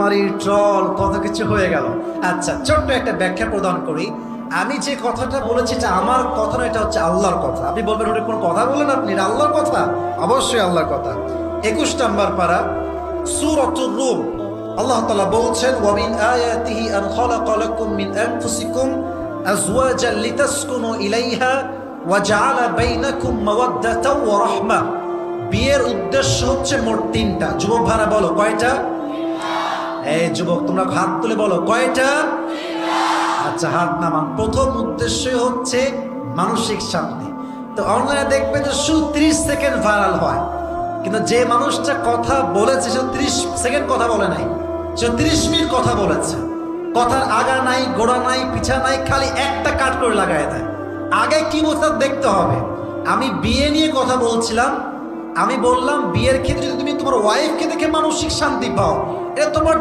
মারামারি ট্রল কত কিছু হয়ে গেল। আচ্ছা, ছোট্ট একটা ব্যাখ্যা প্রদান করি। আমি যে কথাটা বলেছি এটা আমার কথা না, এটা হচ্ছে আল্লাহর কথা। আপনি বলবেন ওটা কোনো কথা বলেন আপনি, এটা আল্লাহর কথা। অবশ্যই আল্লাহর কথা। 21 নম্বর পারা সূরাতুর রূম, আল্লাহ তাআলা বলছেন ওয়ামিন আয়াতিহি আন খালাকা লাকুম মিন আনফুসিকুম আজওয়াজান লিতাসকুনু ইলাইহা ওয়া জাআলা বাইনাকুম মাওয়াদ্দাতাও ওয়া রাহমা। বিয়ের উদ্দেশ্য হচ্ছে মোট 3টা। যুবক ভাড়া বলো কয়টা? এই যুবক তোমরা হাত তুলে বলো কয়টা? আচ্ছা, হাত নামান। প্রথম উদ্দেশ্য হচ্ছে মানসিক শান্তি। তো অনলাইনে দেখবেন যে শুধু 30 সেকেন্ড ভাইরাল হয়, কিন্তু যে মানুষটা কথা বলেছে সে 30 সেকেন্ড কথা বলে নাই, সে 30 মিনিট কথা বলেছে। কথার আগা নাই, গোড়া নাই, পিছা নাই, খালি একটা কাট করে লাগায় দেয়। আগে কি বলতে দেখতে হবে। আমি বিয়ে নিয়ে কথা বলছিলাম, আমি বললাম বিয়ের ক্ষেত্রে যদি তুমি তোমার ওয়াইফকে দেখে মানসিক শান্তি পাও, এটা তোমার